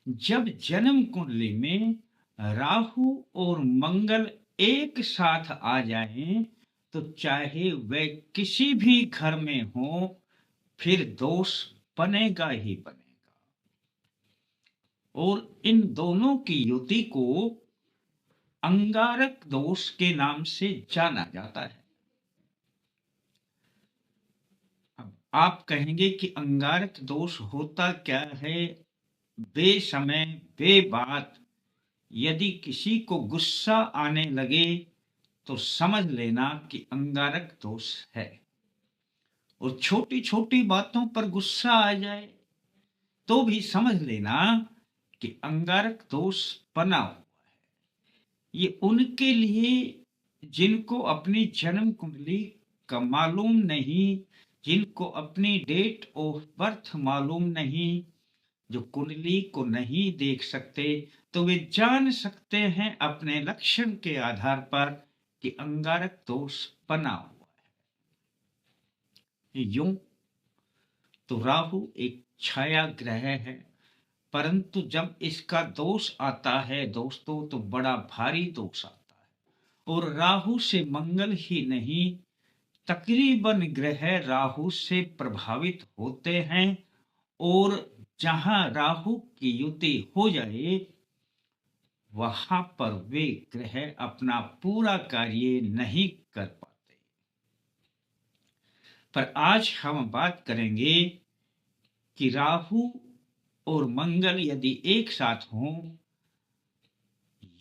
जब जन्म कुंडली में राहु और मंगल एक साथ आ जाएं, तो चाहे वह किसी भी घर में हो, फिर दोष बनेगा ही बनेगा। और इन दोनों की युति को अंगारक दोष के नाम से जाना जाता है। अब आप कहेंगे कि अंगारक दोष होता क्या है? बेसमय बेबात यदि किसी को गुस्सा आने लगे तो समझ लेना कि अंगारक दोष है। और छोटी छोटी बातों पर गुस्सा आ जाए तो भी समझ लेना कि अंगारक दोष बना हुआ है। ये उनके लिए जिनको अपनी जन्म कुंडली का मालूम नहीं, जिनको अपनी डेट ऑफ बर्थ मालूम नहीं, जो कुंडली को नहीं देख सकते, तो वे जान सकते हैं अपने लक्षण के आधार पर कि अंगारक दोष बना हुआ है। यूं तो राहु एक छाया ग्रह है, परंतु जब इसका दोष आता है दोस्तों, तो बड़ा भारी दोष आता है। और राहु से मंगल ही नहीं, तकरीबन ग्रह राहु से प्रभावित होते हैं। और जहां राहु की युति हो जाए, वहां पर वे ग्रह अपना पूरा कार्य नहीं कर पाते। पर आज हम बात करेंगे कि राहु और मंगल यदि एक साथ हों,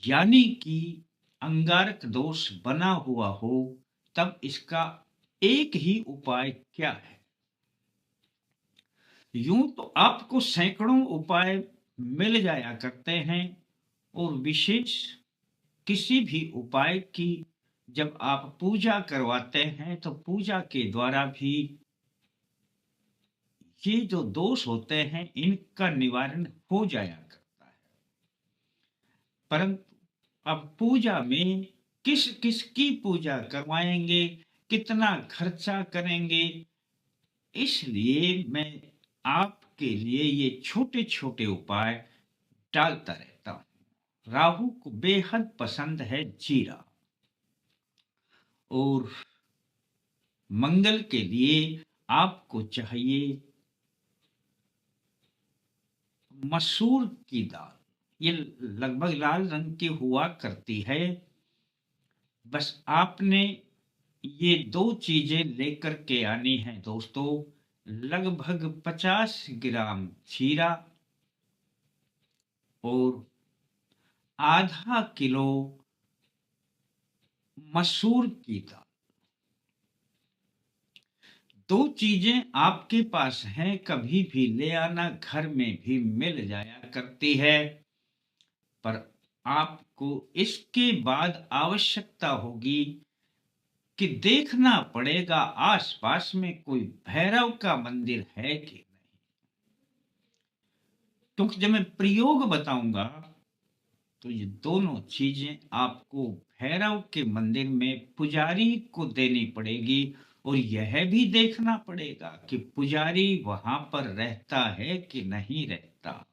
यानी कि अंगारक दोष बना हुआ हो, तब इसका एक ही उपाय क्या है? यूं तो आपको सैकड़ों उपाय मिल जाया करते हैं, और विशेष किसी भी उपाय की जब आप पूजा करवाते हैं, तो पूजा के द्वारा भी ये जो दोष होते हैं इनका निवारण हो जाया करता है। परंतु अब पूजा में किस किस की पूजा करवाएंगे, कितना खर्चा करेंगे, इसलिए मैं आपके लिए ये छोटे छोटे उपाय डालता रहता हूं। राहु को बेहद पसंद है जीरा, और मंगल के लिए आपको चाहिए मसूर की दाल। ये लगभग लाल रंग की हुआ करती है। बस आपने ये दो चीजें लेकर के आनी है दोस्तों। लगभग 50 ग्राम जीरा और आधा किलो मसूर की दाल। दो चीजें आपके पास हैं, कभी भी ले आना, घर में भी मिल जाया करती है। पर आपको इसके बाद आवश्यकता होगी कि देखना पड़ेगा आसपास में कोई भैरव का मंदिर है कि नहीं। क्योंकि जब मैं प्रयोग बताऊंगा, तो ये दोनों चीजें आपको भैरव के मंदिर में पुजारी को देनी पड़ेगी, और यह भी देखना पड़ेगा कि पुजारी वहां पर रहता है कि नहीं रहता।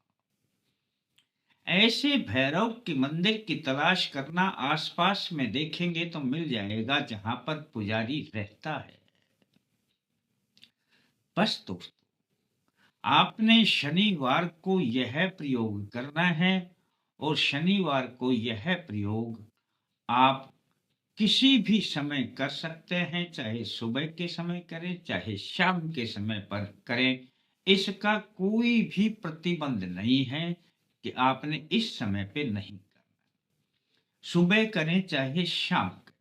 ऐसे भैरव के मंदिर की तलाश करना, आसपास में देखेंगे तो मिल जाएगा जहां पर पुजारी रहता है। बस दोस्तों, आपने शनिवार को यह प्रयोग करना है, और शनिवार को यह प्रयोग आप किसी भी समय कर सकते हैं, चाहे सुबह के समय करें, चाहे शाम के समय पर करें। इसका कोई भी प्रतिबंध नहीं है कि आपने इस समय पे नहीं करना। सुबह करें चाहे शाम करें।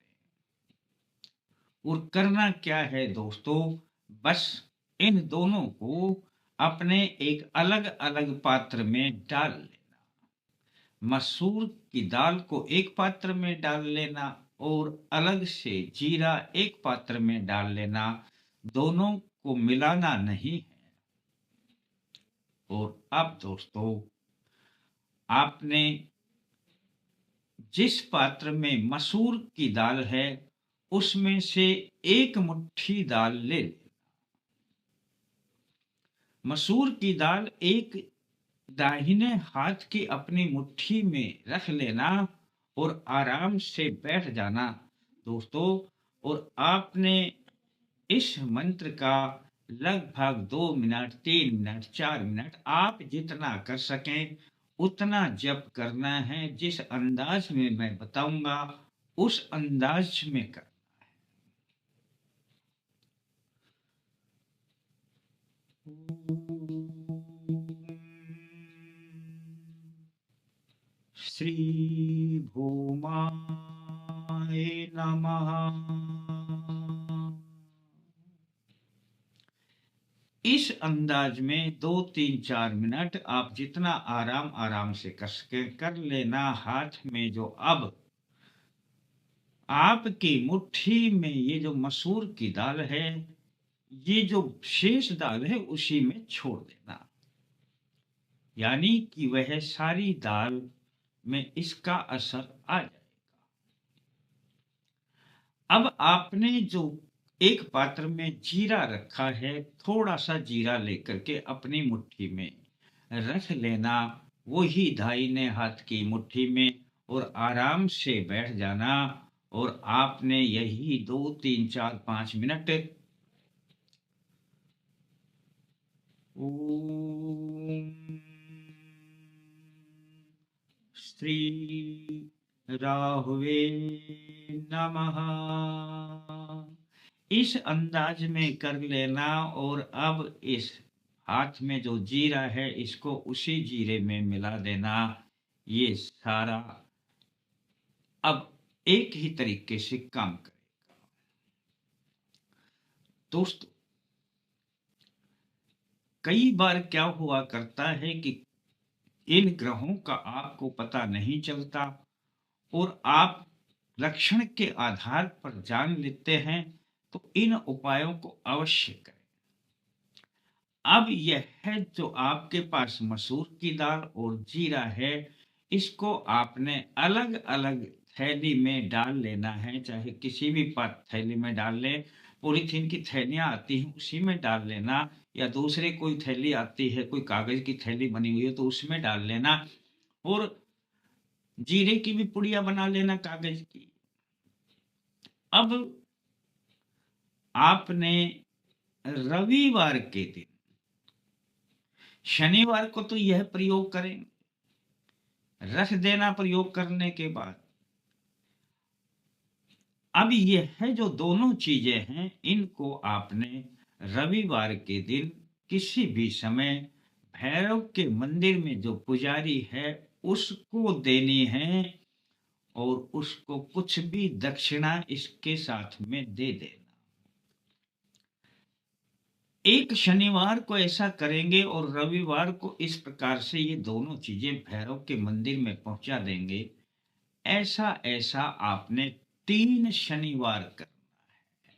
और करना क्या है दोस्तों, बस इन दोनों को अपने एक अलग अलग पात्र में डाल लेना। मसूर की दाल को एक पात्र में डाल लेना, और अलग से जीरा एक पात्र में डाल लेना। दोनों को मिलाना नहीं है। और अब दोस्तों, आपने जिस पात्र में मसूर की दाल है, उसमें से एक मुट्ठी दाल ले लेना। मसूर की दाल एक दाहिने हाथ की अपनी मुट्ठी में रख लेना और आराम से बैठ जाना दोस्तों। और आपने इस मंत्र का लगभग 2 मिनट, 3 मिनट, 4 मिनट आप जितना कर सकें उतना जप करना है। जिस अंदाज में मैं बताऊंगा उस अंदाज में कर। श्री भूमाय नमः। इस अंदाज में 2, 3, 4 मिनट आप जितना आराम आराम से कर सके कर लेना। हाथ में जो अब आपकी मुट्ठी में ये जो मसूर की दाल है, ये जो शेष दाल है उसी में छोड़ देना, यानी कि वह सारी दाल में इसका असर आ जाए। अब आपने जो एक पात्र में जीरा रखा है, थोड़ा सा जीरा लेकर के अपनी मुट्ठी में रख लेना, वही दाहिने हाथ की मुट्ठी में, और आराम से बैठ जाना। और आपने यही 2, 3, 4, 5 मिनट ओम श्री राहुवे नमः इस अंदाज में कर लेना। और अब इस हाथ में जो जीरा है इसको उसी जीरे में मिला देना। ये सारा अब एक ही तरीके से काम करेगा दोस्तों। कई बार क्या हुआ करता है कि इन ग्रहों का आपको पता नहीं चलता और आप लक्षण के आधार पर जान लेते हैं, तो इन उपायों को अवश्य करें। अब यह है जो आपके पास मसूर की दाल और जीरा है, इसको आपने अलग अलग थैली में डाल लेना है, चाहे किसी भी थैली में डाल लें। पॉलीथीन की थैलियां आती हैं उसी में डाल लेना, या दूसरे कोई थैली आती है, कोई कागज की थैली बनी हुई है तो उसमें डाल लेना। और जीरे की भी पुड़िया बना लेना कागज की। अब आपने रविवार के दिन, शनिवार को तो यह प्रयोग करें, रख देना प्रयोग करने के बाद। अब यह है जो दोनों चीजें हैं, इनको आपने रविवार के दिन किसी भी समय भैरव के मंदिर में जो पुजारी है उसको देनी है, और उसको कुछ भी दक्षिणा इसके साथ में दे देना। एक शनिवार को ऐसा करेंगे और रविवार को इस प्रकार से ये दोनों चीजें भैरव के मंदिर में पहुंचा देंगे। ऐसा ऐसा आपने 3 शनिवार करना है।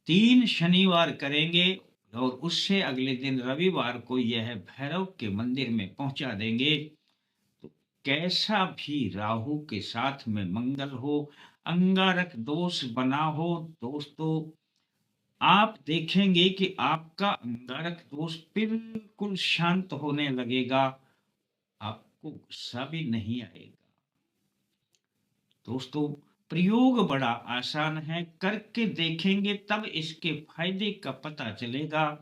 3 शनिवार करेंगे और उससे अगले दिन रविवार को यह भैरव के मंदिर में पहुंचा देंगे। तो कैसा भी राहु के साथ में मंगल हो, अंगारक दोष बना हो दोस्तों, आप देखेंगे कि आपका अंगारक दोष बिल्कुल शांत होने लगेगा, आपको गुस्सा भी नहीं आएगा दोस्तों। प्रयोग बड़ा आसान है, करके देखेंगे तब इसके फायदे का पता चलेगा।